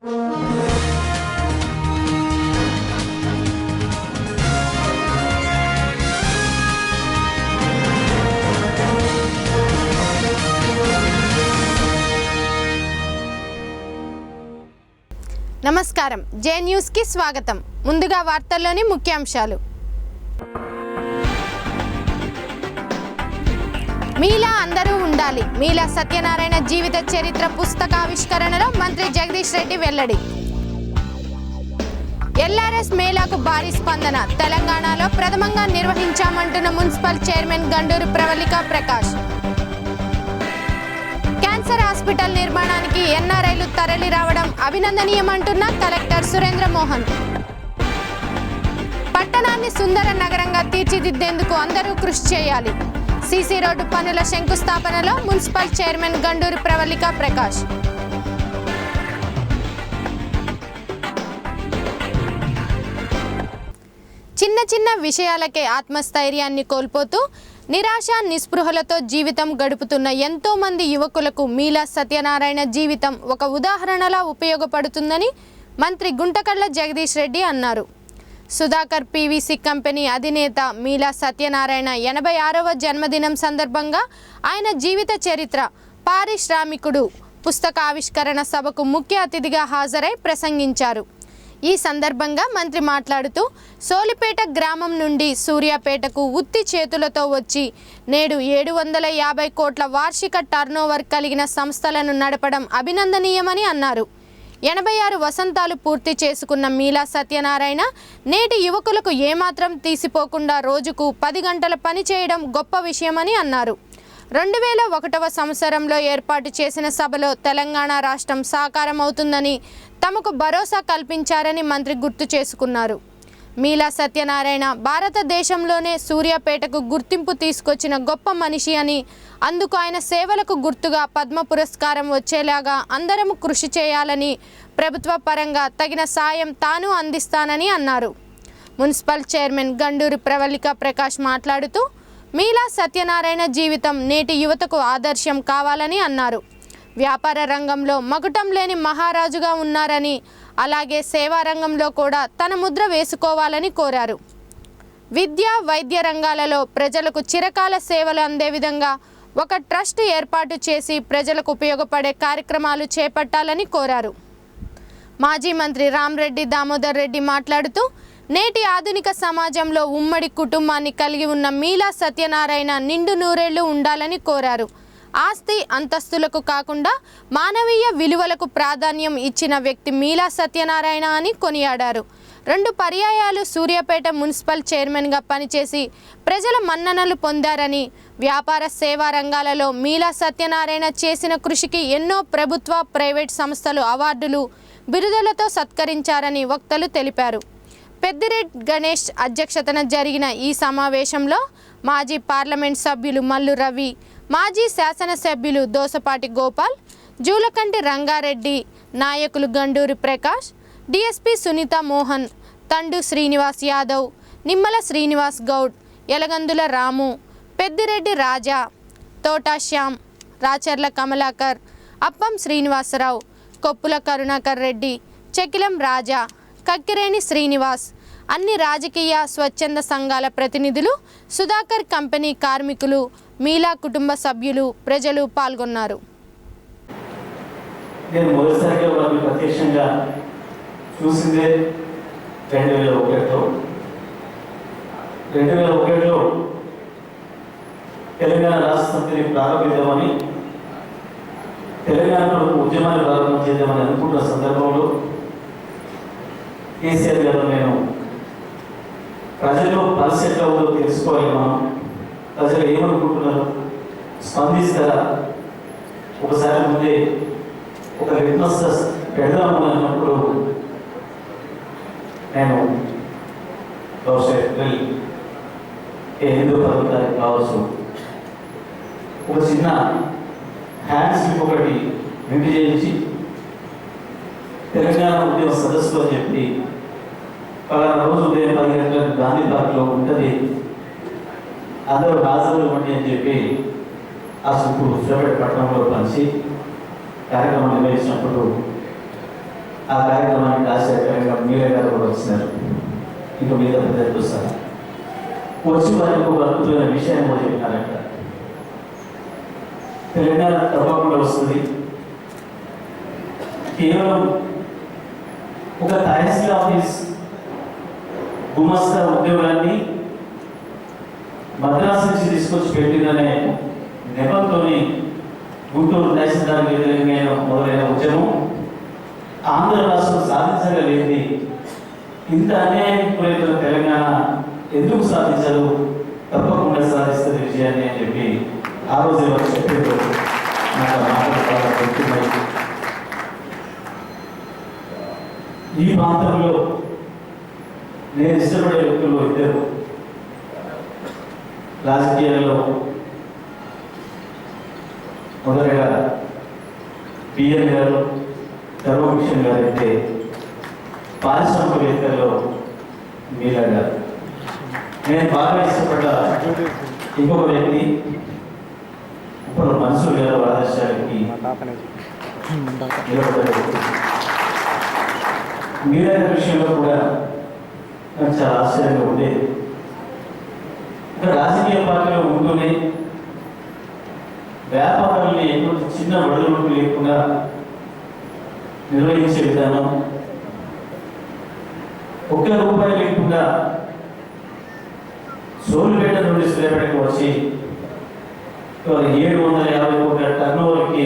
నమస్కారం, జే న్యూస్ కి స్వాగతం. ముందుగా వార్తల్లోని ముఖ్యాంశాలు. మీలా అందరూ ఉండాలి. మీలా సత్యనారాయణ జీవిత చరిత్ర పుస్తకావిష్కరణలో మంత్రి జగదీష్ రెడ్డి వెల్లడి. ఎల్ఆర్ఎస్ మేళాకు భారీ స్పందన. తెలంగాణలో ప్రథమంగా నిర్వహించామంటున్న municipal chairman Ganduru Pravalika Prakash. Cancer hospital నిర్మాణానికి ఎన్ఆర్ఐలు తరలి రావడం అభినందనీయమంటున్న కలెక్టర్ సురేంద్ర మోహన్. పట్టణాన్ని సుందర నగరంగా తీర్చిదిద్దేందుకు అందరూ కృషి చేయాలి. సీసీ రోడ్డు పనుల శంకుస్థాపనలో మున్సిపల్ చైర్మన్ గండూరు ప్రవళిక ప్రకాష్. చిన్న చిన్న విషయాలకే ఆత్మస్థైర్యాన్ని కోల్పోతూ నిరాశ నిస్పృహలతో జీవితం గడుపుతున్న ఎంతో మంది యువకులకు మీలా సత్యనారాయణ జీవితం ఒక ఉదాహరణలా ఉపయోగపడుతుందని మంత్రి గుంటకళ్ళ జగదీష్ రెడ్డి అన్నారు. సుధాకర్ పీవీసీ కంపెనీ అధినేత మీలా సత్యనారాయణ 86వ జన్మదినం సందర్భంగా ఆయన జీవిత చరిత్ర పారిశ్రామికుడు పుస్తక ఆవిష్కరణ సభకు ముఖ్య అతిథిగా హాజరై ప్రసంగించారు. ఈ సందర్భంగా మంత్రి మాట్లాడుతూ సోలిపేట గ్రామం నుండి సూర్యాపేటకు ఉత్తి చేతులతో వచ్చి నేడు 750 కోట్ల వార్షిక టర్నోవర్ కలిగిన సంస్థలను నడపడం అభినందనీయమని అన్నారు. 86 వసంతాలు పూర్తి చేసుకున్న మీలా సత్యనారాయణ నేటి యువకులకు ఏమాత్రం తీసిపోకుండా రోజుకు 10 గంటల పని చేయడం గొప్ప విషయమని అన్నారు. 2001వ సంవత్సరంలో ఏర్పాటు చేసిన సభలో తెలంగాణ రాష్ట్రం సాకారం అవుతుందని తమకు భరోసా కల్పించారని మంత్రి గుర్తు చేసుకున్నారు. మీలా సత్యనారాయణ భారతదేశంలోనే సూర్యాపేటకు గుర్తింపు తీసుకొచ్చిన గొప్ప మనిషి అని, అందుకు ఆయన సేవలకు గుర్తుగా పద్మ పురస్కారం వచ్చేలాగా అందరము కృషి చేయాలని, ప్రభుత్వ పరంగా తగిన సాయం తాను అందిస్తానని అన్నారు. మున్సిపల్ చైర్మన్ గండూరు ప్రవళిక ప్రకాష్ మాట్లాడుతూ మీలా సత్యనారాయణ జీవితం నేటి యువతకు ఆదర్శం కావాలని అన్నారు. వ్యాపార రంగంలో మకుటం లేని మహారాజుగా ఉన్నారని, అలాగే సేవా రంగంలో కూడా తన ముద్ర వేసుకోవాలని కోరారు. విద్య వైద్య రంగాలలో ప్రజలకు చిరకాల సేవలు అందే విధంగా ఒక ట్రస్ట్ ఏర్పాటు చేసి ప్రజలకు ఉపయోగపడే కార్యక్రమాలు చేపట్టాలని కోరారు. మాజీ మంత్రి రామరెడ్డి దామోదర్ రెడ్డి మాట్లాడుతూ నేటి ఆధునిక సమాజంలో ఉమ్మడి కుటుంబాన్ని కలిగి ఉన్న మీలా సత్యనారాయణ నిండు నూరేళ్లు ఉండాలని కోరారు. ఆస్తి అంతస్తులకు కాకుండా మానవీయ విలువలకు ప్రాధాన్యం ఇచ్చిన వ్యక్తి మీలా సత్యనారాయణ అని కొనియాడారు. 2 పర్యాయాలు సూర్యాపేట మున్సిపల్ చైర్మన్గా పనిచేసి ప్రజల మన్ననలు పొందారని, వ్యాపార సేవా రంగాలలో మీలా సత్యనారాయణ చేసిన కృషికి ఎన్నో ప్రభుత్వ ప్రైవేట్ సంస్థలు అవార్డులు బిరుదులతో సత్కరించారని వక్తలు తెలిపారు. పెద్దిరెడ్డి గణేష్ అధ్యక్షతన జరిగిన ఈ సమావేశంలో మాజీ పార్లమెంట్ సభ్యులు మల్లు రవి, మాజీ శాసనసభ్యులు దోసపాటి గోపాల్, జూలకంటి రంగారెడ్డి, నాయకులు గండూరి ప్రకాష్, డిఎస్పి సునీత మోహన్, తండు శ్రీనివాస్ యాదవ్, నిమ్మల శ్రీనివాస్ గౌడ్, యలగందుల రాము, పెద్దిరెడ్డి రాజా, తోటా శ్యామ్, రాచర్ల కమలాకర్, అప్పం శ్రీనివాసరావు, కొప్పుల కరుణాకర్ రెడ్డి, చెకిలం రాజా, కక్కిరేణి శ్రీనివాస్, అన్ని రాజకీయ స్వచ్ఛంద సంఘాల ప్రతినిధులు, సుధాకర్ కంపెనీ కార్మికులు, మీలా కుటుంబ సభ్యులు, ప్రజలు పాల్గొన్నారు. నేను మొదటిసారిగా వారిని ప్రత్యక్షంగా చూసిందే 2001లో. 2001లో తెలంగాణ రాష్ట్ర సమితిని ప్రారంభిద్దామని, తెలంగాణలో ఉద్యమాన్ని ప్రారంభం చేద్దామని అనుకుంటున్న సందర్భంలో కేసీఆర్ గారు నేను ప్రజల్లో పరిస్థితి ఎట్లా ఉందో తెలుసుకోవాలి, మనం ప్రజలు ఏమనుకుంటున్నారు, స్పందిస్తారా, ఒకసారి ముందే ఒక రిక్వెస్ట్ పెడదాము అన్నప్పుడు నేను హిందూ పథకానికి కావచ్చు ఒక చిన్న హ్యాండ్ స్లిప్ ఒకటి ప్రింట్ చేయించి తెలంగాణ ఉద్యమ సదస్సు అని చెప్పి పలానా రోజు ఉదయం 10 గంటలకు గాంధీ పార్క్లో ఉంటుంది, అందరూ హాజరు ఇవ్వండి అని చెప్పి ఆ సూపు సూర్యాపేట పట్టణంలో పంచి కార్యక్రమం నిర్వహించినప్పుడు ఆ కార్యక్రమానికి ఆశ్చర్యకరంగా మీరే గారు కూడా వచ్చినారు. ఇంకా మీద పెద్దలు చూస్తారు. వచ్చి వారికి ఒక అద్భుతమైన విషయం కూడా చెప్పినారంట. తెలంగాణ తప్పకుండా వస్తుంది. కేవలం ఒక తహసీల్ ఆఫీస్ గుమస్తా ఉద్యోగాన్ని మద్రాసు నుంచి తీసుకొచ్చి పెట్టిందనే నెపంతో గుంటూరు తహసీల్దార్కి వ్యతిరేకంగా మొదలైన ఉద్యమం ఆంధ్ర రాష్ట్రం సాధించగలిగింది. ఇంత అన్యాయం గురైన తెలంగాణ ఎందుకు సాధించదు? తప్పకుండా సాధిస్తుంది విజయాన్ని అని చెప్పి ఆ రోజు వారు చెప్పేది నాకు మాట్లాడుతున్నాయి. ఈ ప్రాంతంలో నేను ఇష్టపడే వ్యక్తులు ఇద్దరు రాజకీయాల్లో. మొదటగా బిఎన్ గారు, ధర్మభూషణ్ గారు అయితే పారిశ్రామికవేత్తల్లో మీరా గారు. నేను బాగా ఇష్టపడ్డ ఇంకొక వ్యక్తి ఇప్పుడు మన్సూర్ గారు ఆదర్శాలకి నిలబడ్డ వ్యక్తి. మీరా గారి విషయంలో కూడా నాకు చాలా ఆశ్చర్యంగా ఉండేది. రాజకీయ పార్టీలో ఉంటూనే వ్యాపారాన్ని ఎటువంటి చిన్న వడలుపు లేకుండా నిర్వహించే విధానం, ఒక్క రూపాయి లేకుండా సోలుపేట నుండి సూర్యాపేటకు వచ్చి 750 కోట్ల టర్నోవర్కి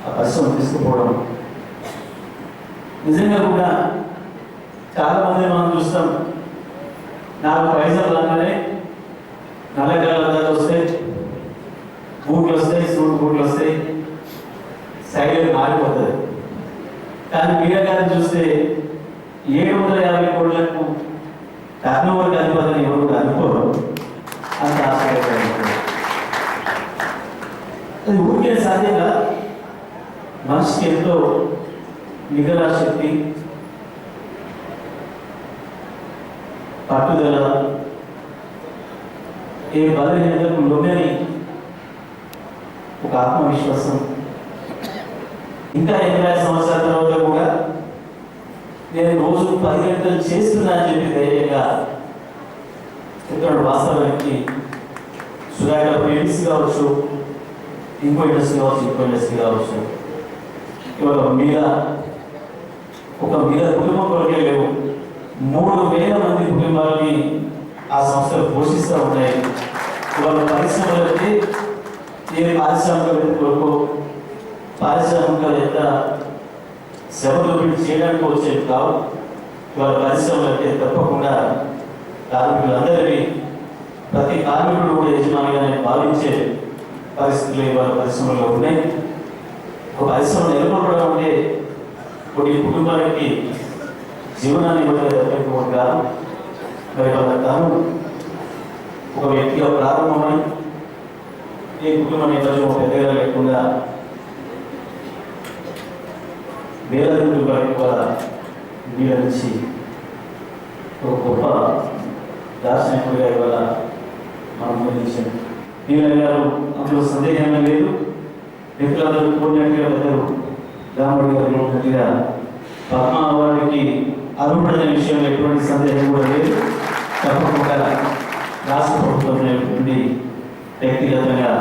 ఆ పరిశ్రమ తీసుకుపోవడం నిజంగా కూడా చాలా మంది మనం చూస్తాం. 4 పైసలు రాగానే నల్లగాల దాకా వస్తాయి, బూట్లు వస్తాయి, సూట్ బూట్లు వస్తాయి, సైడ్ మారిపోతుంది. కానీ మీడియా గారిని చూస్తే 750 కోట్లకు టర్నోవర్కి అధిపతిని ఎవరు కూడా అనుకోరు. అంత ఆశ్చర్యకరంగా అది ఊరికే సాధ్యంగా మనిషికి ఎంతో నిఘా శక్తి, పట్టుదల, ఏ బలహీనతకు లొంగని ఒక ఆత్మవిశ్వాసం. ఇంకా 80 సంవత్సరాల తర్వాత కూడా నేను రోజు 10 గంటలు చేస్తున్నా అని చెప్పి ధైర్యంగా ఇక్కడ వాస్తవానికి సుధాకర్ ప్రేమిస్ కావచ్చు, ఇంకో ఇండస్ట్రీ కావచ్చు, ఇంకో ఇండస్ట్రీ కావచ్చు, ఇవాళ మీద ఒక మీద కుటుంబం కొరకే లేవు, 3000 మంది కుటుంబాలని ఆ సంస్థలు పోషిస్తూ ఉంటాయి. ఇవాళ పరిశ్రమలకి ఏ పారిశ్రామికవేత్త కొరకు పారిశ్రామికవేత్త శ్రమదోపిడి చేయడానికి వచ్చేది కావు. ఇవాళ పరిశ్రమలకి తప్పకుండా కార్మికులందరినీ ప్రతి కార్మికుడు కూడా యజమానిగానే భావించే పరిస్థితులు ఇవాళ పరిశ్రమలో ఉన్నాయి. ఒక పరిశ్రమ నెలకొల్పడం అంటే కొన్ని కుటుంబానికి జీవనాన్ని ఇవ్వడం కాదు. మరి వాళ్ళ తాను ఒక వ్యక్తిగా ప్రారంభమై ఏ కుటుంబ నేపథ్యం పెద్దగా లేకుండా వేల కుటుంబానికి కూడా వీళ్ళ నుంచి ఒక గొప్ప దార్శనికుడిగా ఇవాళ మనం ముందుంచాం. నీళ్ళ గారు అందులో సందేహంగా లేదు. వ్యక్తులందరూ కోరినట్టుగా పెద్దలు రాముడి గారు ఉన్నట్టుగా పద్మ అవార్డుకి అర్హుడనే విషయంలో ఎటువంటి సందేహం కూడా లేదు. తప్పకుండా రాష్ట్ర ప్రభుత్వం నుండి వ్యక్తిగతంగా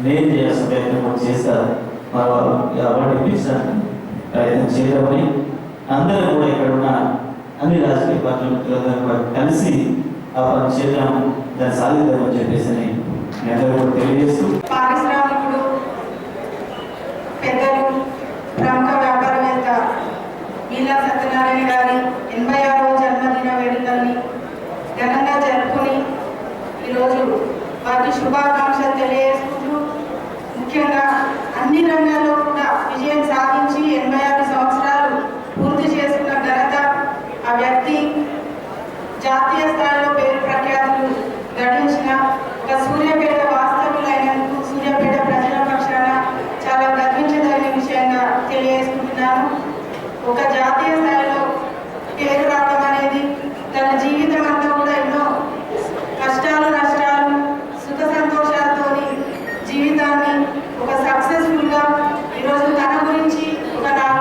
నేను చేయాల్సిన ప్రయత్నం చేస్తారు. మరి అవార్డు ఇప్పించడానికి ప్రయత్నం చేయమని అందరూ కూడా ఇక్కడ ఉన్న అన్ని రాజకీయ పార్టీల మిత్రులందరూ కూడా కలిసి ఆ పని చేద్దాం, దాన్ని సాధిద్దామని చెప్పేసి నేను అందరూ కూడా తెలియజేస్తూ, పారిశ్రామికుడు పెద్దలు ప్రముఖ వ్యాపారవేత్త మీలా సత్యనారాయణ గారి 86వ జన్మదిన వేడుకల్ని ఘనంగా జరుపుకొని ఈరోజు వారికి శుభాకాంక్షలు తెలియజేసుకుంటూ, ముఖ్యంగా అన్ని రంగాల్లో కూడా విజయం సాధించి 86 సంవత్సరాలు పూర్తి చేసుకున్న ఘనత ఆ వ్యక్తి. జాతీయ స్థాయిలో పేరు ప్రఖ్యాతులు గడించిన ఒక సూర్యాపేట వాస్తవులైనందుకు సూర్యాపేట ప్రజల పక్షాన చాలా గర్వించదగిన విషయంగా తెలియజేసుకుంటున్నాను. ఒక జాతీయ స్థాయిలో పేరు రావడం అనేది తన జీవితం అంతా కూడా ఎన్నో కష్టాలు నష్టాలు సుఖ సంతోషాలతోని జీవితాన్ని ఒక సక్సెస్ఫుల్గా ఈరోజు తన గురించి ఒక 4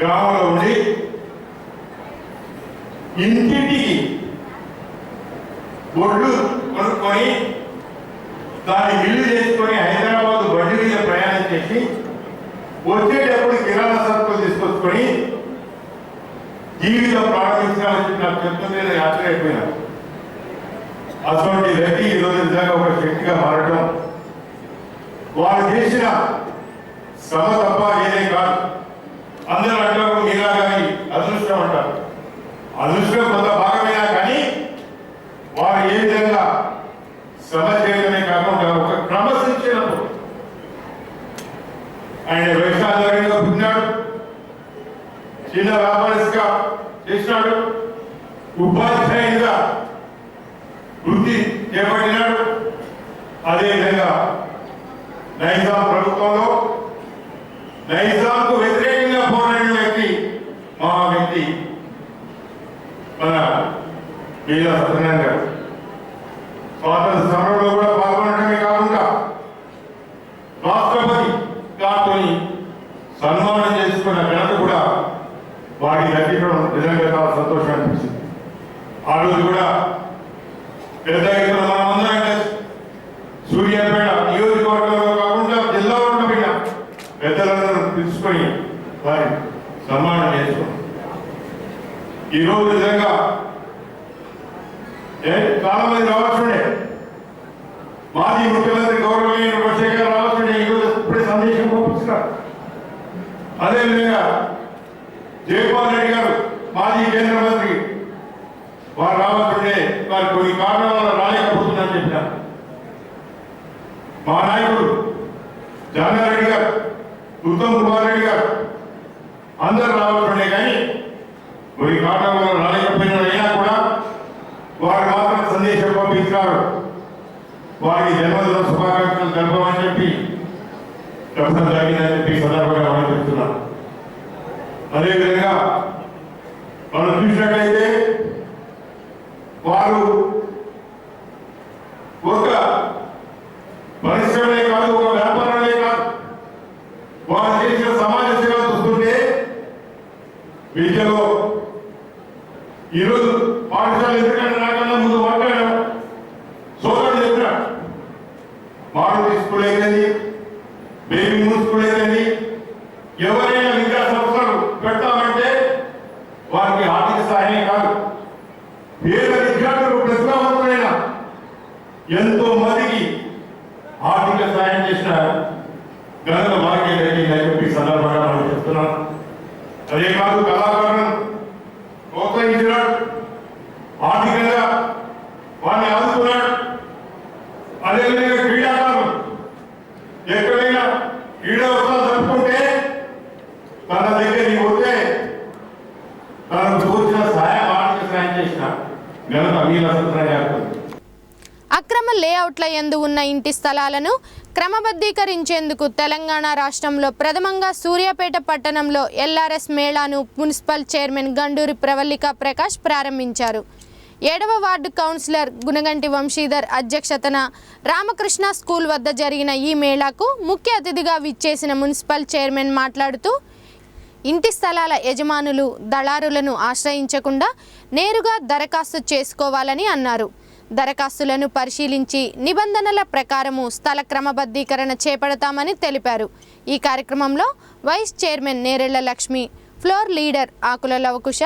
గ్రామంలో ఉండి ఇంటింటికి ఒడ్లు కొనుక్కొని దాన్ని ఇల్లు చేసుకొని హైదరాబాద్ బండి మీద ప్రయాణం చేసి వచ్చేటప్పుడు కిరాణా సరుకులు తీసుకొచ్చుకొని జీవితం ప్రారంభించాలని చెప్పి నాకు చెప్తుంటే ఆశ్చర్యపోయినా. అటువంటి వ్యక్తి ఈరోజు నిజంగా ఒక శక్తిగా మారడం, వారు చేసిన శ్రమ తప్ప ఏదే కాదు. అందరూ అంటారు మీలా కానీ అదృష్టం అంటారు. అదృష్టం కొంత భాగమైనా కానీ వారు ఏ విధంగా శ్రమ చేయడమే కాకుండా ఒక క్రమశిక్షణతో ఆయన వ్యవసాయంలో పుట్టినాడు, చిన్న వ్యాపారస్తుగా చేసినాడు, ఉపాధ్యాయునిగా వృత్తి చేపట్టినాడు. అదేవిధంగా నైజాం ప్రభుత్వంలో నైజాంకు వ్యతిరేకంగా పోరాడిన వ్యక్తి మహా వ్యక్తి మన మీలా సత్యనారాయణ గారు. స్వాతంత్ర సమరంలో కూడా పాల్గొనడమే కాకుండా రాష్ట్రపతి గారితో సన్మానం చేసుకున్న ఘనత కూడా వారికి దక్కించడం నిజంగా చాలా సంతోషం అనిపించింది. ఆ రోజు కూడా పెద్ద ఎత్తున మనమందరం కలిసి సూర్యాపేట నియోజకవర్గంలో కాకుండా జిల్లాలో ఉన్న పెద్దలందరూ తీసుకొని వారి సన్మానం చేసుకున్నాం. ఈరోజు నిజంగా చాలా మంది రావాల్సిండే, మాజీ ముఖ్యమంత్రి గౌరవనీయ రాజశేఖర్ రావాల్సిండే, ఈరోజు ఇప్పుడే సందేశం పంపిస్తున్నారు. అదేవిధంగా జయపాల్ రెడ్డి గారు మాజీ కేంద్ర మంత్రి, వారు రావాల్సిండే, వారు కొన్ని కారణాల వల్ల రాలేకపోతున్నారని చెప్పినారు. మా నాయకుడు జానారెడ్డి గారు, ఉత్తమ్ కుమార్ రెడ్డి గారు అందరూ రావాల్సిండే, కానీ కొన్ని కారణాల వల్ల రాలేకపోయినా కూడా వారు మాత్రం సందేశం పంపించారు. వారికి జన్మదిన శుభాకాంక్షలు తెలపమని చెప్పి చెప్పడం జరిగిందని చెప్పి సందర్భంగా మనం చెప్తున్నాం. అదేవిధంగా మనం చూసినట్లయితే వారు ఒక పరిశ్రమే కాదు, ఒక వ్యాపారమే కాదు, వారు చేసిన సమాజ సేవ చూస్తుంటే విద్యలో ఈరోజు పాఠశాల ఎందుకంటే నాకన్నా ముందు మాట్లాడారు సోదరుడు చెప్పినాడు. మారుతి స్కూల్ అయితేంది, బేబీ మూన్ స్కూల్ అయితేంది, ఎవరైనా విద్యా సంస్థలు పెట్టామంటే వారికి ఆర్థిక సహాయమే కాదు, పేద విద్యార్థులు ప్రతిభావంతులైన ఎంతో మందికి ఆర్థిక సహాయం చేసిన ఘనత వారికి జరిగిందని చెప్పి సందర్భంగా మనం చెప్తున్నాం. అదే కాదు, కళాకారులను ప్రోత్సహించినాడు, ఆర్థికంగా వారిని ఆదుకున్నాడు. అదేవిధంగా క్రీడాకారులు ఎక్కడైనా క్రీడోత్సవాలు జరుపుకుంటే తన దగ్గరికి పోతే తనకు తోచిన సహాయం, ఆర్థిక సహాయం చేసిన ఘనత మీలా సత్యనారాయణ. అక్రమ లేఅవుట్ల యందు ఉన్న ఇంటి స్థలాలను క్రమబద్ధీకరించేందుకు తెలంగాణ రాష్ట్రంలో ప్రథమంగా సూర్యాపేట పట్టణంలో ఎల్ఆర్ఎస్ మేళాను మున్సిపల్ చైర్మన్ గండూరి ప్రవల్లిక ప్రకాష్ ప్రారంభించారు. 7వ వార్డు కౌన్సిలర్ గుణగంటి వంశీధర్ అధ్యక్షతన రామకృష్ణ స్కూల్ వద్ద జరిగిన ఈ మేళాకు ముఖ్య అతిథిగా విచ్చేసిన మున్సిపల్ చైర్మన్ మాట్లాడుతూ ఇంటి స్థలాల యజమానులు దళారులను ఆశ్రయించకుండా నేరుగా దరఖాస్తు చేసుకోవాలని అన్నారు. దరఖాస్తులను పరిశీలించి నిబంధనల ప్రకారము స్థల క్రమబద్ధీకరణ చేపడతామని తెలిపారు. ఈ కార్యక్రమంలో vice chairman Nerella Lakshmi, floor leader Akula Lavakusha,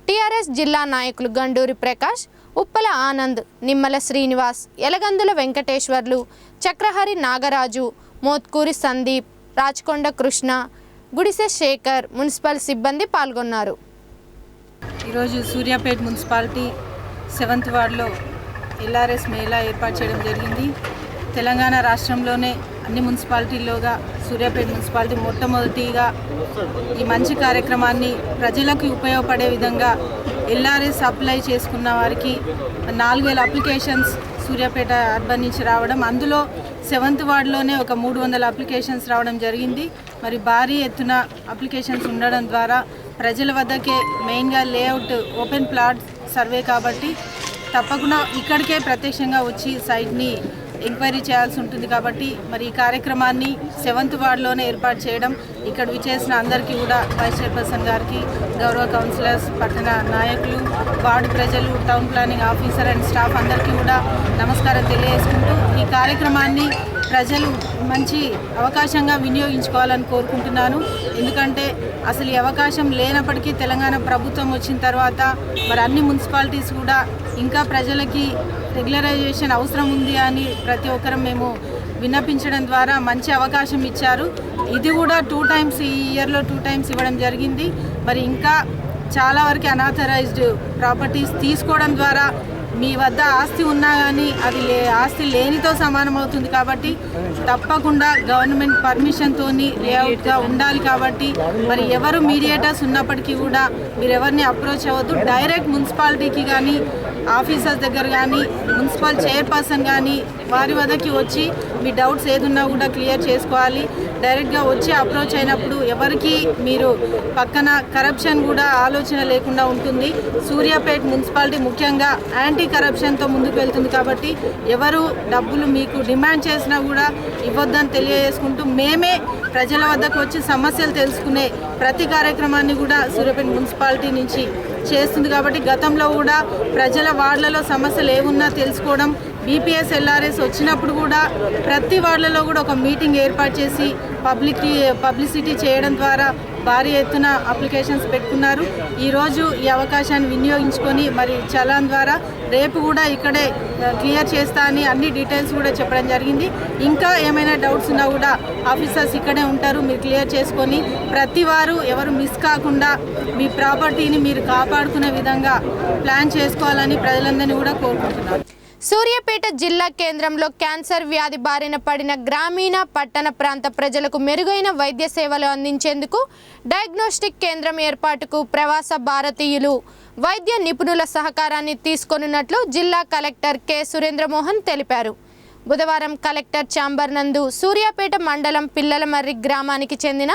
TRS జిల్లా నాయకులు గండూరి ప్రకాష్, ఉప్పల ఆనంద్, నిమ్మల శ్రీనివాస్, ఎలగందుల వెంకటేశ్వర్లు, చక్రహరి నాగరాజు, మోత్కూరి సందీప్, రాచకొండ కృష్ణ, గుడిసె శేఖర్ మున్సిపల్ సిబ్బంది పాల్గొన్నారు. ఈరోజు సూర్యాపేట మున్సిపాలిటీ 7th వార్డులో ఎల్ఆర్ఎస్ మేళా ఏర్పాటు చేయడం జరిగింది. తెలంగాణ రాష్ట్రంలోనే అన్ని మున్సిపాలిటీల్లోగా సూర్యాపేట మున్సిపాలిటీ మొట్టమొదటిగా ఈ మంచి కార్యక్రమాన్ని ప్రజలకు ఉపయోగపడే విధంగా ఎల్ఆర్ఎస్ అప్లై చేసుకున్న వారికి 4000 అప్లికేషన్స్ సూర్యాపేట అర్బన్ నుంచి రావడం, అందులో 7th వార్డులోనే ఒక 300 అప్లికేషన్స్ రావడం జరిగింది. మరి భారీ ఎత్తున అప్లికేషన్స్ ఉండడం ద్వారా ప్రజల వద్దకే మెయిన్గా లేఅవుట్ ఓపెన్ ప్లాట్ సర్వే కాబట్టి తప్పకుండా ఇక్కడికే ప్రత్యక్షంగా వచ్చి సైట్ని ఎంక్వైరీ చేయాల్సి ఉంటుంది కాబట్టి మరి ఈ కార్యక్రమాన్ని 7th వార్డులోనే ఏర్పాటు చేయడం, ఇక్కడ విచ్చేసిన అందరికీ కూడా వైస్ చైర్పర్సన్ గారికి, గౌరవ కౌన్సిలర్స్, పట్టణ నాయకులు, వార్డు ప్రజలు, town planning officer and staff అందరికీ కూడా నమస్కారం తెలియజేసుకుంటూ ఈ కార్యక్రమాన్ని ప్రజలు మంచి అవకాశంగా వినియోగించుకోవాలని కోరుకుంటున్నాను. ఎందుకంటే అసలు ఈ అవకాశం లేనప్పటికీ తెలంగాణ ప్రభుత్వం వచ్చిన తర్వాత మరి అన్ని మున్సిపాలిటీస్ కూడా ఇంకా ప్రజలకి రెగ్యులరైజేషన్ అవసరం ఉంది అని ప్రతి ఒక్కరం మేము విన్నపించడం ద్వారా మంచి అవకాశం ఇచ్చారు. ఇది కూడా 2 times, ఈ ఇయర్లో 2 times ఇవ్వడం జరిగింది. మరి ఇంకా చాలా వరకు అనాథరైజ్డ్ ప్రాపర్టీస్ తీసుకోవడం ద్వారా మీ వద్ద ఆస్తి ఉన్నా కానీ అది ఆస్తి లేనితో సమానం అవుతుంది. కాబట్టి తప్పకుండా గవర్నమెంట్ పర్మిషన్తో లేఅవుట్గా ఉండాలి. కాబట్టి మరి ఎవరు మీడియేటర్స్ ఉన్నప్పటికీ కూడా మీరు ఎవరిని అప్రోచ్ అవ్వద్దు. డైరెక్ట్ మున్సిపాలిటీకి కానీ, ఆఫీసర్స్ దగ్గర కానీ, మున్సిపల్ చైర్పర్సన్ కానీ వారి వద్దకి వచ్చి మీ డౌట్స్ ఏదున్నా కూడా క్లియర్ చేసుకోవాలి. డైరెక్ట్గా వచ్చి అప్రోచ్ అయినప్పుడు ఎవరికి మీరు పక్కన కరప్షన్ కూడా ఆలోచన లేకుండా ఉంటుంది. సూర్యాపేట మున్సిపాలిటీ ముఖ్యంగా యాంటీ కరప్షన్తో ముందుకు వెళ్తుంది. కాబట్టి ఎవరు డబ్బులు మీకు డిమాండ్ చేసినా కూడా ఇవ్వద్దని తెలియజేసుకుంటూ, మేమే ప్రజల వద్దకు వచ్చి సమస్యలు తెలుసుకునే ప్రతి కార్యక్రమాన్ని కూడా సూర్యాపేట మున్సిపాలిటీ నుంచి చేస్తుంది. కాబట్టి గతంలో కూడా ప్రజల వార్డులలో సమస్యలు ఏమున్నా తెలుసుకోవడం, బీపీఎస్ ఎల్ఆర్ఎస్ వచ్చినప్పుడు కూడా ప్రతి వార్డులలో కూడా ఒక మీటింగ్ ఏర్పాటు చేసి పబ్లిసిటీ చేయడం ద్వారా భారీ ఎత్తున అప్లికేషన్స్ పెట్టుకున్నారు. ఈరోజు ఈ అవకాశాన్ని వినియోగించుకొని మరి చలాన్ ద్వారా రేపు కూడా ఇక్కడే క్లియర్ చేస్తా అని అన్ని డీటెయిల్స్ కూడా చెప్పడం జరిగింది. ఇంకా ఏమైనా డౌట్స్ ఉన్నా కూడా ఆఫీసర్స్ ఇక్కడే ఉంటారు, మీరు క్లియర్ చేసుకొని ప్రతి వారు ఎవరు మిస్ కాకుండా మీ ప్రాపర్టీని మీరు కాపాడుకునే విధంగా ప్లాన్ చేసుకోవాలని ప్రజలందరినీ కూడా కోరుకుంటున్నారు. సూర్యాపేట జిల్లా కేంద్రంలో క్యాన్సర్ వ్యాధి బారిన పడిన గ్రామీణ, పట్టణ ప్రాంత ప్రజలకు మెరుగైన వైద్య సేవలు అందించేందుకు డయాగ్నోస్టిక్ కేంద్రం ఏర్పాటుకు ప్రవాస భారతీయులు, వైద్య నిపుణుల సహకారాన్ని తీసుకొనున్నట్లు జిల్లా కలెక్టర్ కె సురేంద్రమోహన్ తెలిపారు. బుధవారం కలెక్టర్ ఛాంబర్ నందు సూర్యాపేట మండలం పిల్లలమర్రి గ్రామానికి చెందిన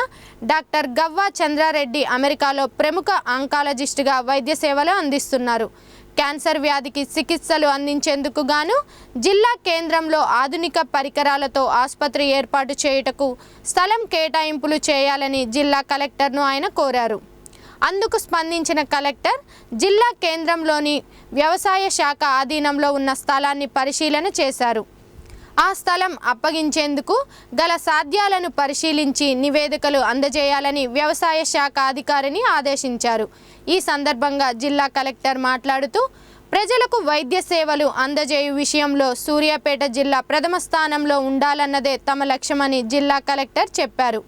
డాక్టర్ గవ్వా చంద్రారెడ్డి అమెరికాలో ప్రముఖ ఆంకాలజిస్టుగా వైద్య సేవలు అందిస్తున్నారు. క్యాన్సర్ వ్యాధికి చికిత్సలు అందించేందుకు గాను జిల్లా కేంద్రంలో ఆధునిక పరికరాలతో ఆసుపత్రి ఏర్పాటు చేయుటకు స్థలం కేటాయింపులు చేయాలని జిల్లా కలెక్టర్ను ఆయన కోరారు. అందుకు స్పందించిన కలెక్టర్ జిల్లా కేంద్రంలోని వ్యవసాయ శాఖ ఆధీనంలో ఉన్న స్థలాన్ని పరిశీలన చేశారు. ఆ స్థలం అప్పగించేందుకు గల సాధ్యాలను పరిశీలించి నివేదికలు అందజేయాలని వ్యవసాయ శాఖ అధికారిని ఆదేశించారు. ఈ సందర్భంగా జిల్లా కలెక్టర్ మాట్లాడుతూ, ప్రజలకు వైద్య సేవలు అందజేయు విషయంలో సూర్యాపేట జిల్లా ప్రథమ స్థానంలో ఉండాలన్నదే తమ లక్ష్యమని జిల్లా కలెక్టర్ చెప్పారు.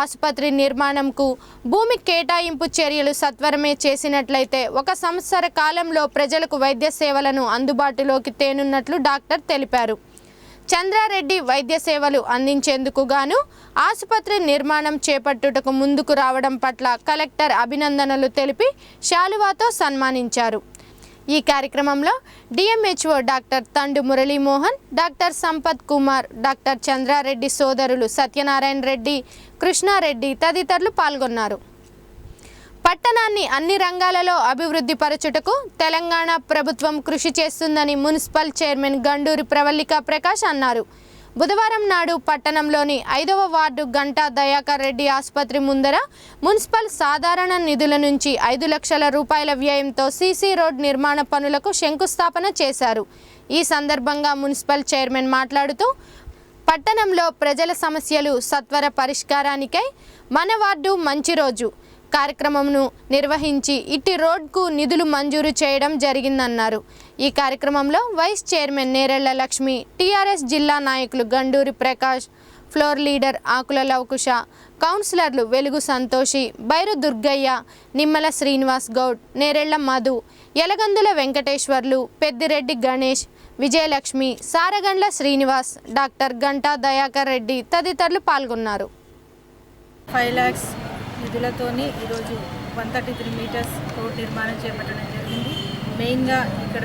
ఆసుపత్రి నిర్మాణంకు భూమి కేటాయింపు చర్యలు సత్వరమే చేసినట్లయితే 1 సంవత్సర కాలంలో ప్రజలకు వైద్య సేవలను అందుబాటులోకి తేనున్నట్లు డాక్టర్ తెలిపారు. చంద్రారెడ్డి వైద్య సేవలు అందించేందుకు గాను ఆసుపత్రి నిర్మాణం చేపట్టుటకు ముందుకు రావడం పట్ల కలెక్టర్ అభినందనలు తెలిపి శాలువాతో సన్మానించారు. ఈ కార్యక్రమంలో DMHO doctor Thandu Muralimohan, doctor Sampath Kumar, doctor Chandrareddy సోదరులు సత్యనారాయణ రెడ్డి, కృష్ణారెడ్డి తదితరులు పాల్గొన్నారు. పట్టణాన్ని అన్ని రంగాలలో అభివృద్ధి పరచుటకు తెలంగాణ ప్రభుత్వం కృషి చేస్తుందని మున్సిపల్ చైర్మన్ గండూరి ప్రవల్లిక ప్రకాష్ అన్నారు. బుధవారం నాడు పట్టణంలోని 5వ వార్డు గంటా దయాకర్ రెడ్డి ఆసుపత్రి ముందర మున్సిపల్ సాధారణ నిధుల నుంచి 5 లక్షల రూపాయల వ్యయంతో సీసీ రోడ్ నిర్మాణ పనులకు శంకుస్థాపన చేశారు. ఈ సందర్భంగా మున్సిపల్ చైర్మన్ మాట్లాడుతూ, పట్టణంలో ప్రజల సమస్యలు సత్వర పరిష్కారానికై మన వార్డు మంచి రోజు కార్యక్రమంను నిర్వహించి ఇట్టి రోడ్కు నిధులు మంజూరు చేయడం జరిగిందన్నారు. ఈ కార్యక్రమంలో vice chairman Nerella Lakshmi, TRS జిల్లా నాయకులు గండూరి ప్రకాష్, ఫ్లోర్ లీడర్ ఆకుల లవకుశ, కౌన్సిలర్లు వెలుగు సంతోషి, బైరు దుర్గయ్య, నిమ్మల శ్రీనివాస్ గౌడ్, నేరెళ్ల మధు, యలగందుల వెంకటేశ్వర్లు, పెద్దిరెడ్డి గణేష్, విజయలక్ష్మి, సారగండ్ల శ్రీనివాస్, డాక్టర్ గంటా దయాకర్ రెడ్డి తదితరులు పాల్గొన్నారు. 5 lakhs నిధులతోని ఈరోజు 133 meters రోడ్ నిర్మాణం చేపట్టడం జరిగింది. మెయిన్గా ఇక్కడ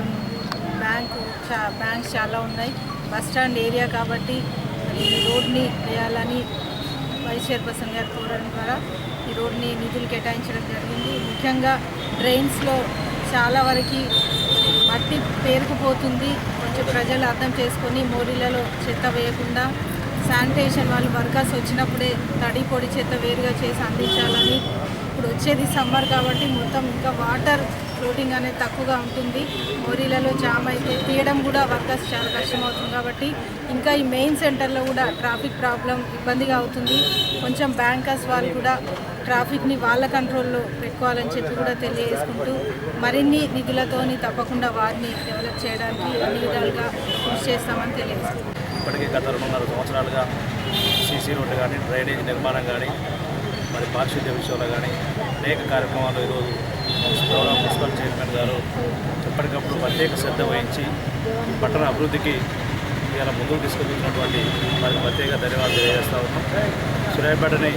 బ్యాంక్స్ చాలా ఉన్నాయి, బస్ స్టాండ్ ఏరియా కాబట్టి ఈ రోడ్ని వేయాలని వైస్ చైర్పర్సన్ గారు కోరడం ద్వారా ఈ రోడ్ని నిధులు కేటాయించడం జరిగింది. ముఖ్యంగా డ్రైన్స్లో చాలా వరకు మట్టి పేరుకుపోతుంది. కొంచెం ప్రజలు అర్థం చేసుకొని మోరీలలో చెత్త వేయకుండా శానిటేషన్ వాళ్ళు వర్కర్స్ వచ్చినప్పుడే తడి పొడి చెత్త వేరుగా చేసి అందించాలని. ఇప్పుడు వచ్చేది సమ్మర్ కాబట్టి మొత్తం ఇంకా వాటర్ ఫ్లోటింగ్ అనేది తక్కువగా ఉంటుంది. మోరీలలో జామ్ అయితే తీయడం కూడా వర్కర్స్ చాలా కష్టమవుతుంది కాబట్టి ఇంకా ఈ మెయిన్ సెంటర్లో కూడా ట్రాఫిక్ ప్రాబ్లం ఇబ్బందిగా అవుతుంది. కొంచెం బ్యాంకర్స్ వాళ్ళు కూడా ట్రాఫిక్ని వాళ్ళ కంట్రోల్లో పెట్టుకోవాలని చెప్పి కూడా తెలియజేసుకుంటూ మరిన్ని నిధులతోని తప్పకుండా వారిని డెవలప్ చేయడానికి అన్ని విధాలుగా కృషి చేస్తామని తెలియజేసుకుంటాం. ఇప్పటికీ గత 2.5 సంవత్సరాలుగా సీసీ రోడ్డు కానీ డ్రైనేజ్ నిర్మాణం కానీ మరి పారిశుద్ధ్య విషయంలో కానీ అనేక కార్యక్రమాలు ఈరోజు గౌరవ మున్సిపల్ చైర్మన్ గారు ఎప్పటికప్పుడు ప్రత్యేక శ్రద్ధ వహించి పట్టణ అభివృద్ధికి ఇలా ముందుకు తీసుకెళ్తున్నటువంటి మరి ప్రత్యేక ధన్యవాదాలు తెలియజేస్తూ ఉన్నాం. సూర్యాపేటని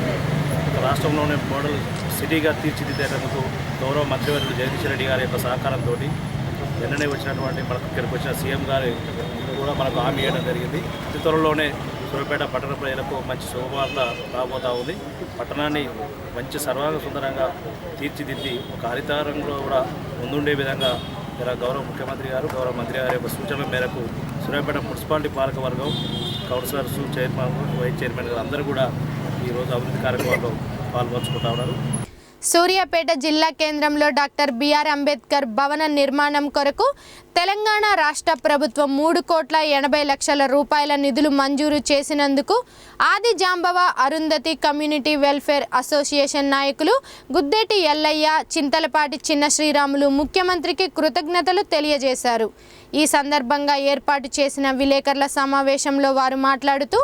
రాష్ట్రంలోనే మోడల్ సిటీగా తీర్చిదిద్దేందుకు గౌరవ మంత్రివర్యులు జగదీష్ రెడ్డి గారి యొక్క సహకారంతో నిన్ననే వచ్చినటువంటి మనకు ఇక్కడికి వచ్చిన సీఎం గారు కూడా మనకు హామీ ఇవ్వడం జరిగింది. అతి త్వరలోనే సూర్యాపేట పట్టణ ప్రజలకు మంచి శుభవార్త రాబోతూ ఉంది. పట్టణాన్ని మంచి సర్వాంగ సుందరంగా తీర్చిదిద్ది ఒక హరితారంలో కూడా ముందుండే విధంగా ఇలా గౌరవ ముఖ్యమంత్రి గారు గౌరవ మంత్రి గారి యొక్క సూచనల మేరకు సూర్యాపేట మున్సిపాలిటీ పాలకవర్గం కౌన్సిలర్స్ చైర్మన్ వైస్ చైర్మన్ గారు అందరూ కూడా ఈరోజు అభివృద్ధి కార్యక్రమాల్లో పాల్పంచుకుంటా ఉన్నారు. సూర్యాపేట జిల్లా కేంద్రంలో డాక్టర్ బిఆర్ అంబేద్కర్ భవన నిర్మాణం కొరకు తెలంగాణ రాష్ట్ర ప్రభుత్వం 3,80,00,000 రూపాయల నిధులు మంజూరు చేసినందుకు ఆది Jambava Arundhati community welfare association నాయకులు గుద్దేటి ఎల్లయ్య, చింతలపాటి చిన్న శ్రీరాములు ముఖ్యమంత్రికి కృతజ్ఞతలు తెలియజేశారు. ఈ సందర్భంగా ఏర్పాటు చేసిన విలేకరుల సమావేశంలో వారు మాట్లాడుతూ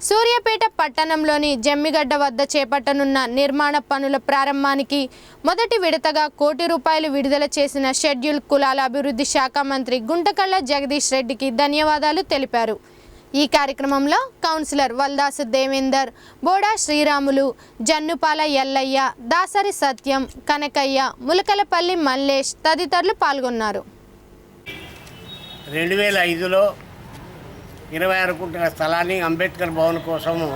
సూర్యాపేట పట్టణంలోని జమ్మిగడ్డ వద్ద చేపట్టనున్న నిర్మాణ పనుల ప్రారంభానికి మొదటి విడతగా ₹1 కోటి విడుదల చేసిన షెడ్యూల్ కులాల అభివృద్ధి శాఖ మంత్రి గుంటకళ్ళ జగదీష్ రెడ్డికి ధన్యవాదాలు తెలిపారు. ఈ కార్యక్రమంలో కౌన్సిలర్ వల్దాసు దేవేందర్, బోడా శ్రీరాములు, జన్నుపాల ఎల్లయ్య, దాసరి సత్యం, కనకయ్య, ములకలపల్లి మల్లేష్ తదితరులు పాల్గొన్నారు. 2005లో 26 గుంటల స్థలాన్ని అంబేద్కర్ భవన్ కోసము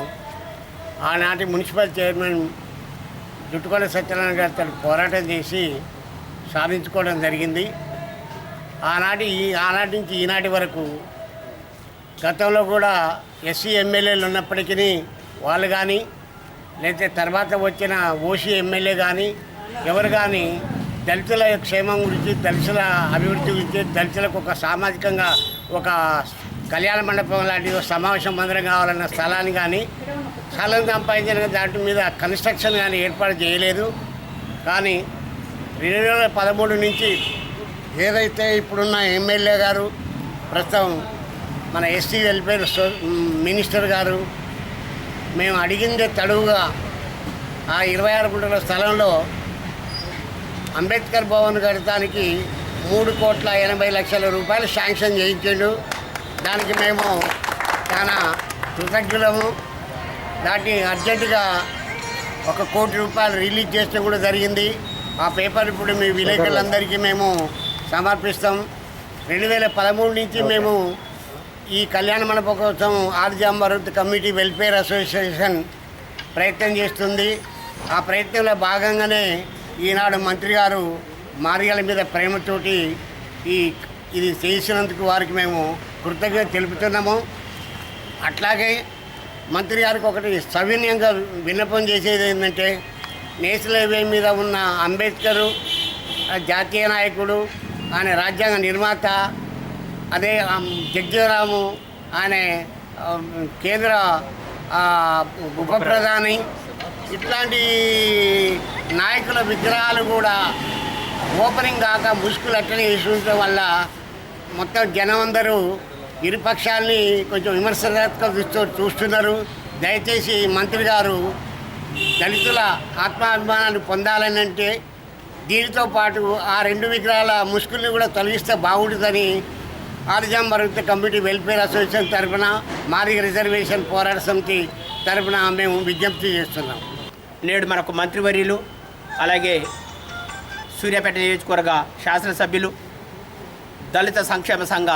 ఆనాటి మున్సిపల్ చైర్మన్ జుట్టుకొండ సత్యనారాయణ గారితో పోరాటం చేసి సాధించుకోవడం జరిగింది. ఆనాటి నుంచి ఈనాటి వరకు గతంలో కూడా ఎస్సీ ఎమ్మెల్యేలు ఉన్నప్పటికీ వాళ్ళు కానీ లేకపోతే తర్వాత వచ్చిన ఓసీ ఎమ్మెల్యే కానీ ఎవరు కానీ దళితుల క్షేమం గురించి, దళితుల అభివృద్ధి గురించి, దళితులకు ఒక సామాజికంగా ఒక కళ్యాణ మండపం లాంటి సమావేశం మందిరం కావాలన్న స్థలాన్ని కానీ స్థలం సంపాదించిన దాటి మీద కన్స్ట్రక్షన్ కానీ ఏర్పాటు చేయలేదు. కానీ 2013 నుంచి ఏదైతే ఇప్పుడున్న ఎమ్మెల్యే గారు ప్రస్తుతం మన ఎస్సీ వెల్ఫేర్ మినిస్టర్ గారు మేము అడిగిందే తడువుగా ఆ 26 గుంటల స్థలంలో అంబేద్కర్ భవన్ కడతానికి ₹3,80,00,000 రూపాయలు శాంక్షన్ చేయించాడు. దానికి మేము చాలా కృతజ్ఞులము. దాన్ని అర్జెంటుగా ₹1 కోటి రిలీజ్ చేయడం కూడా జరిగింది. ఆ పేపర్ ఇప్పుడు మీ విలేకరులందరికీ మేము సమర్పిస్తాం. 2013 నుంచి మేము ఈ కళ్యాణ మండపం కోసం ఆది జాంబవ కమ్యూనిటీ వెల్ఫేర్ అసోసియేషన్ ప్రయత్నం చేస్తుంది. ఆ ప్రయత్నంలో భాగంగానే ఈనాడు మంత్రి గారు మార్గాల మీద ప్రేమతోటి ఇది చేసినందుకు వారికి మేము కృతజ్ఞత తెలుపుతున్నాము. అట్లాగే మంత్రి గారికి ఒకటి సవినయంగా విన్నపం చేసేది ఏంటంటే, నేషనల్ హైవే మీద ఉన్న అంబేద్కరు జాతీయ నాయకుడు, ఆయన రాజ్యాంగ నిర్మాత, అదే జగ్జీవరాము ఆయన కేంద్ర ఉప ప్రధాని, ఇట్లాంటి నాయకుల విగ్రహాలు కూడా ఓపెనింగ్ కాక ముసుగులు అట్టనే వేసుకుంటం వల్ల మొత్తం జనం అందరూ ఇరుపక్షాలని కొంచెం విమర్శనాత్మక చూస్తున్నారు. దయచేసి మంత్రి గారు దళితుల ఆత్మాభిమానాన్ని పొందాలని అంటే దీనితో పాటు ఆ 2 విగ్రహాల ముసుగుల్ని కూడా తొలగిస్తే బాగుంటుందని ఆది జాంబవ కమ్యూనిటీ వెల్ఫేర్ అసోసియేషన్ తరఫున, మాదిగ రిజర్వేషన్ పోరాట సమితి తరఫున మేము విజ్ఞప్తి చేస్తున్నాం. నేడు మనకు మంత్రివర్యులు, అలాగే సూర్యాపేట నియోజకవర్గ శాసనసభ్యులు, దళిత సంక్షేమ సంఘ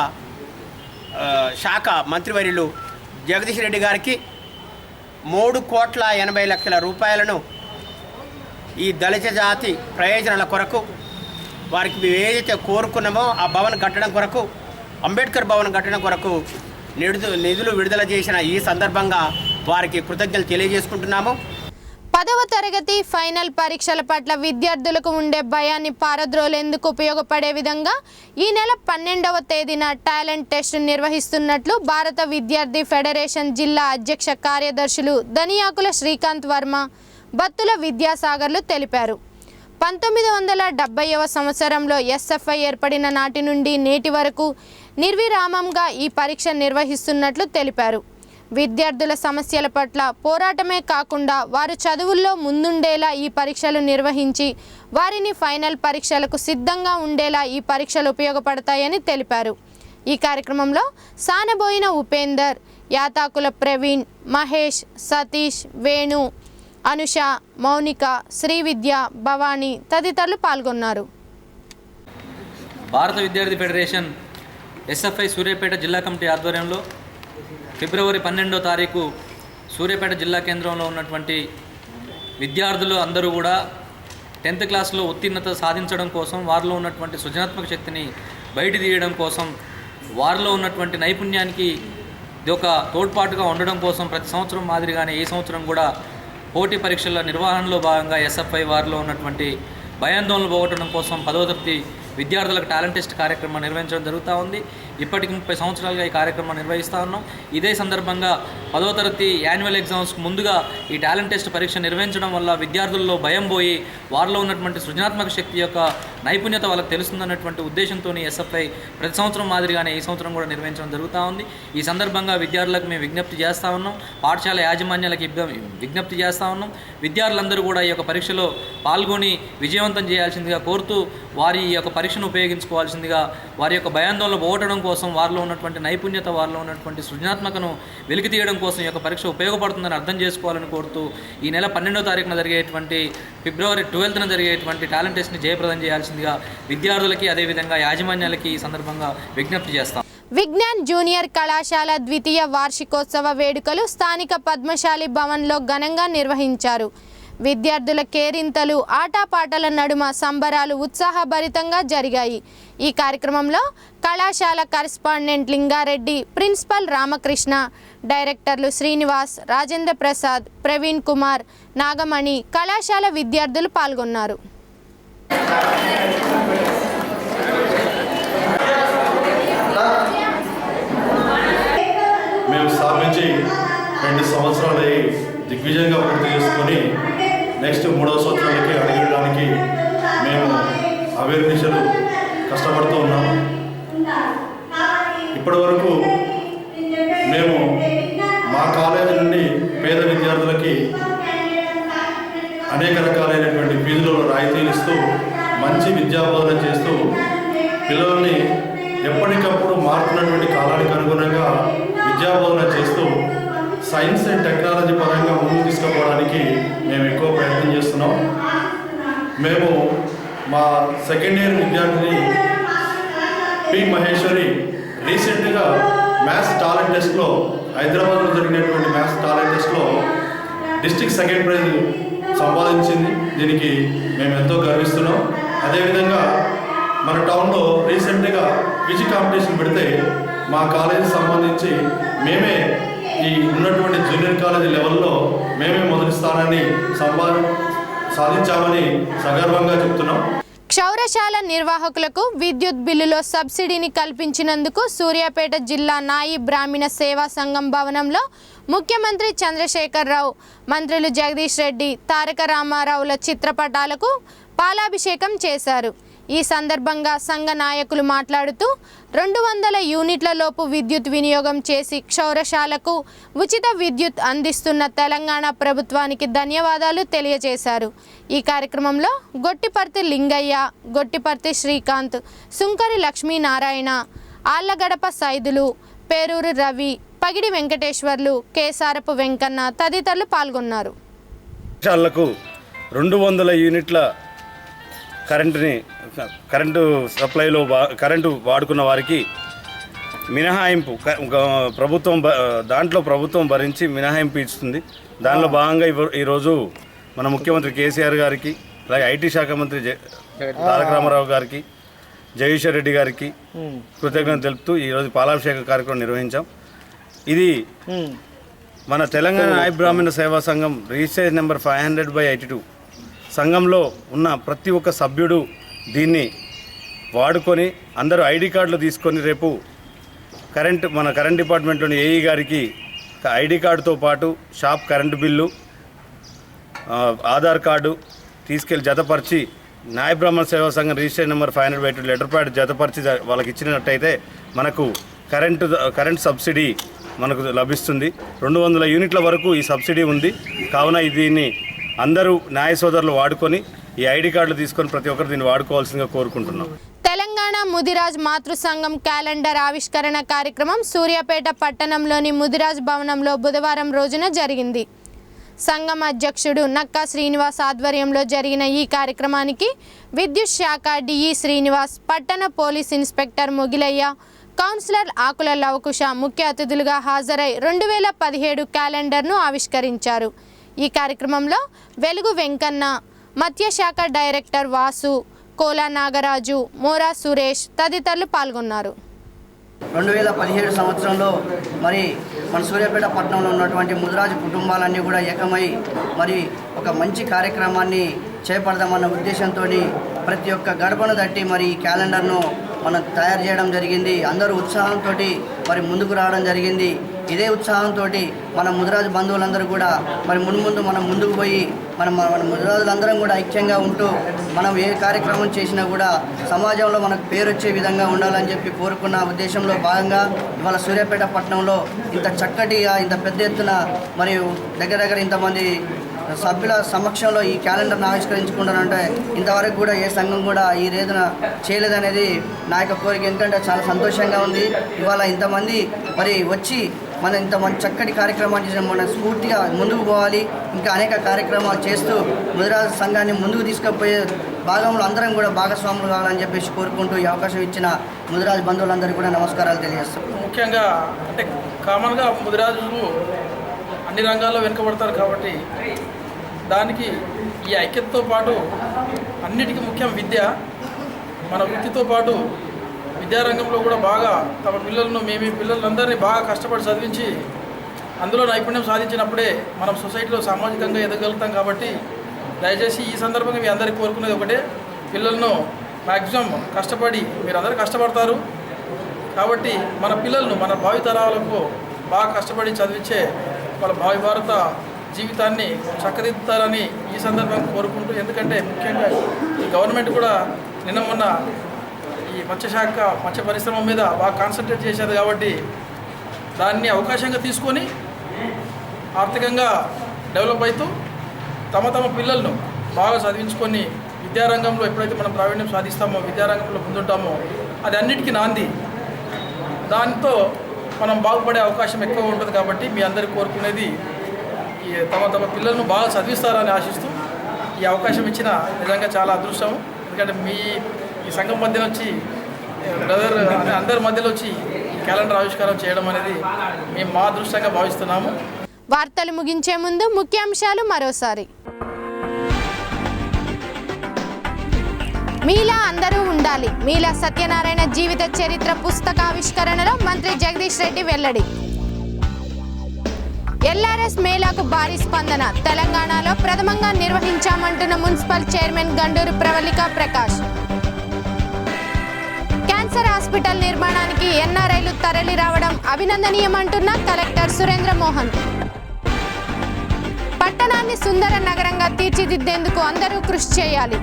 శాఖ మంత్రివర్యులు జగదీష్ రెడ్డి గారికి ₹3,80,00,000 రూపాయలను ఈ దళిత జాతి ప్రయోజనాల కొరకు వారికి మేము ఏదైతే కోరుకున్నామో ఆ భవన్ కట్టడం కొరకు, అంబేద్కర్ భవన్ కట్టడం కొరకు నిధులు విడుదల చేసిన ఈ సందర్భంగా వారికి కృతజ్ఞతలు తెలియజేసుకుంటున్నాము. 10వ తరగతి ఫైనల్ పరీక్షల పట్ల విద్యార్థులకు ఉండే భయాన్ని పారద్రోలేందుకు ఉపయోగపడే విధంగా ఈ నెల 12వ తేదీన టాలెంట్ టెస్ట్ నిర్వహిస్తున్నట్లు భారత విద్యార్థి ఫెడరేషన్ జిల్లా అధ్యక్ష కార్యదర్శులు దనియాకుల శ్రీకాంత్ వర్మ, బత్తుల విద్యాసాగర్లు తెలిపారు. 1970వ సంవత్సరంలో ఎస్ఎఫ్ఐ ఏర్పడిన నాటి నుండి నేటి వరకు నిర్విరామంగా ఈ పరీక్ష నిర్వహిస్తున్నట్లు తెలిపారు. విద్యార్థుల సమస్యల పట్ల పోరాటమే కాకుండా వారు చదువుల్లో ముందుండేలా ఈ పరీక్షలు నిర్వహించి వారిని ఫైనల్ పరీక్షలకు సిద్ధంగా ఉండేలా ఈ పరీక్షలు ఉపయోగపడతాయని తెలిపారు. ఈ కార్యక్రమంలో సానబోయిన ఉపేందర్, యాతాకుల ప్రవీణ్, మహేష్, సతీష్, వేణు, అనుష, మౌనిక, శ్రీవిద్య, భవానీ తదితరులు పాల్గొన్నారు. భారత విద్యార్థి ఫెడరేషన్ ఎస్ఎఫ్ఐ సూర్యాపేట జిల్లా కమిటీ ఆధ్వర్యంలో ఫిబ్రవరి 12వ తారీఖు సూర్యాపేట జిల్లా కేంద్రంలో ఉన్నటువంటి విద్యార్థులు అందరూ కూడా 10th క్లాస్లో ఉత్తీర్ణత సాధించడం కోసం, వారిలో ఉన్నటువంటి సృజనాత్మక శక్తిని బయట తీయడం కోసం, వారిలో ఉన్నటువంటి నైపుణ్యానికి ఇది ఒక తోడ్పాటుగా ఉండడం కోసం ప్రతి సంవత్సరం మాదిరిగానే ఈ సంవత్సరం కూడా పోటీ పరీక్షల నిర్వహణలో భాగంగా ఎస్ఎఫ్ఐ వారిలో ఉన్నటువంటి భయాందోళనలు పోగొట్టడం కోసం 10వ తరగతి విద్యార్థులకు టాలెంట్ టెస్ట్ కార్యక్రమం నిర్వహించడం జరుగుతూ ఉంది. ఇప్పటికి 30 సంవత్సరాలుగా ఈ కార్యక్రమం నిర్వహిస్తూ ఉన్నాం. ఇదే సందర్భంగా 10వ తరగతి యాన్యువల్ ఎగ్జామ్స్కు ముందుగా ఈ టాలెంట్ టెస్ట్ పరీక్ష నిర్వహించడం వల్ల విద్యార్థుల్లో భయం పోయి వారిలో ఉన్నటువంటి సృజనాత్మక శక్తి యొక్క నైపుణ్యత వాళ్ళకి తెలుస్తుందన్నటువంటి ఉద్దేశంతో ఎస్ఎఫ్ఐ ప్రతి సంవత్సరం మాదిరిగానే ఈ సంవత్సరం కూడా నిర్వహించడం జరుగుతూ ఉంది. ఈ సందర్భంగా విద్యార్థులకు మేము విజ్ఞప్తి చేస్తూ ఉన్నాం, పాఠశాల యాజమాన్యాలకు విజ్ఞప్తి చేస్తూ ఉన్నాం. విద్యార్థులందరూ కూడా ఈ యొక్క పరీక్షలో పాల్గొని విజయవంతం చేయాల్సిందిగా కోరుతూ వారి ఈ యొక్క పరీక్షను ఉపయోగించుకోవాల్సిందిగా, వారి యొక్క భయాందోళన పోగొట్టడం కోసం, వారిలో ఉన్నటువంటి నైపుణ్యత, వారిలో ఉన్నటువంటి సృజనాత్మకను వెలికి తీయడం కోసం ఈ యొక్క పరీక్ష ఉపయోగపడుతుందని అర్థం చేసుకోవాలని కోరుతూ ఈ నెల 12వ తారీఖున జరిగేటువంటి ఫిబ్రవరి 12న జరిగేటువంటి టాలెంట్ టెస్ట్ని జయప్రదం చేయాల్సిందిగా విద్యార్థులకి అదేవిధంగా యాజమాన్యాలకి ఈ సందర్భంగా విజ్ఞప్తి చేస్తాం. విజ్ఞాన్ జూనియర్ కళాశాల ద్వితీయ వార్షికోత్సవ వేడుకలు స్థానిక పద్మశాలి భవన్లో ఘనంగా నిర్వహించారు. విద్యార్థుల కేరింతలు, ఆటపాటల నడుమ సంబరాలు ఉత్సాహభరితంగా జరిగాయి. ఈ కార్యక్రమంలో కళాశాల కరెస్పాండెంట్ లింగారెడ్డి, ప్రిన్సిపల్ రామకృష్ణ, డైరెక్టర్లు శ్రీనివాస్, రాజేంద్ర ప్రసాద్, ప్రవీణ్ కుమార్, నాగమణి, కళాశాల విద్యార్థులు పాల్గొన్నారు. మేము స్థాపించి 2 సంవత్సరాలు దిగ్విజయంగా పూర్తి చేసుకొని నెక్స్ట్ 3వ సంవత్సరాలకి అడిగడానికి మేము అవేర్నిషలు కష్టపడుతూ ఉన్నాము. ఇప్పటి వరకు మేము మా కాలేజీ నుండి పేద విద్యార్థులకి అనేక రకాలైనటువంటి ఫీజులలో రాయితీలు ఇస్తూ మంచి విద్యాబోధన చేస్తూ పిల్లల్ని ఎప్పటికప్పుడు మారుతున్నటువంటి కాలానికి అనుగుణంగా విద్యాబోధన చేస్తూ సైన్స్ అండ్ టెక్నాలజీ పరంగా ముందుకు తీసుకుపోవడానికి మేము ఎక్కువ ప్రయత్నం చేస్తున్నాం. మేము మా సెకండ్ ఇయర్ విద్యార్థిని పి మహేశ్వరి రీసెంట్గా మ్యాథ్స్ టాలెంట్ టెస్ట్లో, హైదరాబాద్లో జరిగినటువంటి మ్యాథ్స్ టాలెంట్ టెస్ట్లో డిస్ట్రిక్ట్ సెకండ్ ప్రైజ్ సంపాదించింది. దీనికి మేము ఎంతో గర్విస్తున్నాం. అదేవిధంగా మన టౌన్లో రీసెంట్గా క్విజ్ కాంపిటీషన్ పెడితే మా కాలేజీకి సంబంధించి మేమే ఈ ఉన్నటువంటి జూనియర్ కాలేజీ లెవెల్లో మేమే మొదటి స్థానాన్ని సాధించామని సగర్వంగా చెప్తున్నాం. క్షౌరశాల నిర్వాహకులకు విద్యుత్ బిల్లులో సబ్సిడీని కల్పించినందుకు సూర్యాపేట జిల్లా నాయి బ్రాహ్మణ సేవా సంఘం భవనంలో ముఖ్యమంత్రి చంద్రశేఖరరావు, మంత్రులు జగదీష్ రెడ్డి, తారక రామారావుల చిత్రపటాలకు పాలాభిషేకం చేశారు. ఈ సందర్భంగా సంఘ నాయకులు మాట్లాడుతూ 200 యూనిట్ల లోపు విద్యుత్ వినియోగం చేసి క్షౌరశాలకు ఉచిత విద్యుత్ అందిస్తున్న తెలంగాణ ప్రభుత్వానికి ధన్యవాదాలు తెలియజేశారు. ఈ కార్యక్రమంలో గొట్టిపర్తి లింగయ్య, గొట్టిపర్తి శ్రీకాంత్, సుంకరి లక్ష్మీనారాయణ, ఆళ్లగడప సైదులు, పేరూరు రవి, పగిడి వెంకటేశ్వర్లు, కేసారపు వెంకన్న తదితరులు పాల్గొన్నారు. 200 యూనిట్ల కరెంటు సప్లైలో కరెంటు వాడుకున్న వారికి మినహాయింపు ప్రభుత్వం భరించి మినహాయింపు ఇస్తుంది. దానిలో భాగంగా ఈరోజు మన ముఖ్యమంత్రి కేసీఆర్ గారికి, అలాగే ఐటీ శాఖ మంత్రి తారక రామారావు గారికి, జగదీశ్వర్ రెడ్డి గారికి కృతజ్ఞతలు తెలుపుతూ ఈరోజు పాలాభిషేక కార్యక్రమం నిర్వహించాం. ఇది మన తెలంగాణ నాయ బ్రాహ్మణ సేవా సంఘం రిజిస్ట్రేషన్ నెంబర్ 500/82 సంఘంలో ఉన్న ప్రతి ఒక్క సభ్యుడు దీన్ని వాడుకొని అందరూ ఐడి కార్డులు తీసుకొని రేపు మన కరెంట్ డిపార్ట్మెంట్లోని ఏఈ గారికి ఐడి కార్డుతో పాటు shop current bill, Aadhaar card తీసుకెళ్ళి జతపరిచి నాయ బ్రాహ్మణ సేవా సంఘం రిజిస్ట్రేషన్ నెంబర్ 500/82 లెటర్ ప్యాడ్ జతపరిచి వాళ్ళకి ఇచ్చినట్టయితే మనకు కరెంట్ సబ్సిడీ మనకు లభిస్తుంది. 200 యూనిట్ల వరకు ఈ సబ్సిడీ ఉంది. కావున దీన్ని అందరూ న్యాయ సోదరులు వాడుకొని ఈ ఐడి కార్డులు తీసుకొని ప్రతి ఒక్కరు దీన్ని వాడుకోవాల్సిందిగా కోరుకుంటున్నాం. తెలంగాణ ముదిరాజ్ మాతృ సంఘం క్యాలెండర్ ఆవిష్కరణ కార్యక్రమం సూర్యాపేట పట్టణంలోని ముదిరాజ్ భవనంలో బుధవారం రోజున జరిగింది. సంఘం అధ్యక్షుడు నక్కా శ్రీనివాస్ ఆధ్వర్యంలో జరిగిన ఈ కార్యక్రమానికి విద్యుత్ శాఖ డిఈ శ్రీనివాస్, పట్టణ పోలీస్ ఇన్స్పెక్టర్ ముగిలయ్య, కౌన్సిలర్ ఆకుల లవకుశ ముఖ్య అతిథులుగా హాజరై 2017 క్యాలెండర్ను ఆవిష్కరించారు. ఈ కార్యక్రమంలో వెలుగు వెంకన్న, మత్స్యశాఖ డైరెక్టర్ వాసు, కోలా నాగరాజు, మోరా సురేష్ తదితరులు పాల్గొన్నారు. 2017 సంవత్సరంలో మరి మన సూర్యాపేట పట్టణంలో ఉన్నటువంటి ముదిరాజు కుటుంబాలన్నీ కూడా ఏకమై మరి ఒక మంచి కార్యక్రమాన్ని చేపడదామన్న ఉద్దేశంతో ప్రతి ఒక్క గడపను తట్టి మరి ఈ క్యాలెండర్ను మనం తయారు చేయడం జరిగింది. అందరూ ఉత్సాహంతో మరి ముందుకు రావడం జరిగింది. ఇదే ఉత్సాహంతో మన ముదిరాజు బంధువులందరూ కూడా మరి ముందు మనం ముందుకు పోయి మన ముదిరాజులందరం కూడా ఐక్యంగా ఉంటూ మనం ఏ కార్యక్రమం చేసినా కూడా సమాజంలో మనకు పేరు వచ్చే విధంగా ఉండాలని చెప్పి కోరుకున్న ఉద్దేశంలో భాగంగా ఇవాళ సూర్యాపేట పట్టణంలో ఇంత చక్కటిగా ఇంత పెద్ద ఎత్తున మరియు దగ్గర ఇంతమంది సభ్యుల సమక్షంలో ఈ క్యాలెండర్ను ఆవిష్కరించుకుంటానంటే ఇంతవరకు కూడా ఏ సంఘం కూడా ఈ రేదున చేయలేదనేది నా యొక్క కోరిక. ఎందుకంటే చాలా సంతోషంగా ఉంది. ఇవాళ ఇంతమంది మరి వచ్చి మనం ఇంత మంచి చక్కటి కార్యక్రమాలు చేసిన మన స్ఫూర్తిగా ముందుకు పోవాలి. ఇంకా అనేక కార్యక్రమాలు చేస్తూ ముదిరాజు సంఘాన్ని ముందుకు తీసుకుపోయే భాగంలో అందరం కూడా భాగస్వాములు కావాలని చెప్పేసి కోరుకుంటూ ఈ అవకాశం ఇచ్చిన ముదిరాజు బంధువులందరికీ కూడా నమస్కారాలు తెలియజేస్తాం. ముఖ్యంగా అంటే కామన్గా ముదిరాజులు అన్ని రంగాల్లో వెనుకబడతారు కాబట్టి దానికి ఈ ఐక్యతతో పాటు అన్నిటికీ ముఖ్యం విద్య. మన వృత్తితో పాటు విద్యారంగంలో కూడా బాగా తమ పిల్లలందరినీ బాగా కష్టపడి చదివించి అందులో నైపుణ్యం సాధించినప్పుడే మనం సొసైటీలో సామాజికంగా ఎదగలుగుతాం. కాబట్టి దయచేసి ఈ సందర్భంగా మీ అందరికీ కోరుకునేది ఒకటే, పిల్లలను మ్యాక్సిమం కష్టపడి మీరందరూ కష్టపడతారు కాబట్టి మన పిల్లలను మన భావితరాలకు బాగా కష్టపడి చదివించే వాళ్ళ భావి భారత జీవితాన్ని చక్కదిద్దుతారని ఈ సందర్భంగా కోరుకుంటూ, ఎందుకంటే ముఖ్యంగా ఈ గవర్నమెంట్ కూడా నిన్న మొన్న ఈ మత్స్య పరిశ్రమ మీద బాగా కాన్సన్ట్రేట్ చేసేది కాబట్టి దాన్ని అవకాశంగా తీసుకొని ఆర్థికంగా డెవలప్ అవుతూ తమ పిల్లలను బాగా చదివించుకొని విద్యారంగంలో ఎప్పుడైతే మనం ప్రావీణ్యం సాధిస్తామో, విద్యారంగంలో ముందుంటామో అది అన్నిటికీ నాంది. దాంతో మనం బాగుపడే అవకాశం ఎక్కువ ఉంటుంది. కాబట్టి మీ అందరికీ కోరుకునేది తమ పిల్లలను బాగా చదివిస్తారని ఆశిస్తూ ఈ అవకాశం ఇచ్చిన నిజంగా చాలా అదృష్టం. ఎందుకంటే ఈ సంఘం మధ్యలో వచ్చి బ్రదర్ అందరి మధ్యలో వచ్చి క్యాలెండర్ ఆవిష్కారం చేయడం అనేది మేము మా అదృష్టంగా భావిస్తున్నాము. వార్తలు ముగించే ముందు ముఖ్యాంశాలు మరోసారి. మీలా అందరూ ఉండాలి, మీలా సత్యనారాయణ జీవిత చరిత్ర పుస్తకావిష్కరణలో మంత్రి జగదీష్ రెడ్డి వెల్లడి. ఎల్ఆర్ఎస్ మేళాకు భారీ స్పందన, తెలంగాణలో ప్రథమంగా నిర్వహించామంటున్న municipal chairman Ganduru Pravalika Prakash. Cancer hospital నిర్మాణానికి ఎన్ఆర్ఐలు తరలి రావడం అభినందనీయమంటున్న కలెక్టర్ సురేంద్ర మోహన్. పట్టణాన్ని సుందర నగరంగా తీర్చిదిద్దేందుకు అందరూ కృషి చేయాలి.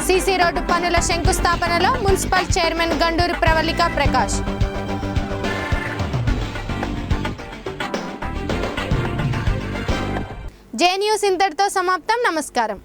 సీసీ రోడ్డు పనుల శంకుస్థాపనలో municipal chairman Ganduru Pravalika Prakash. J news ఇంతటితో సమాప్తం. నమస్కారం.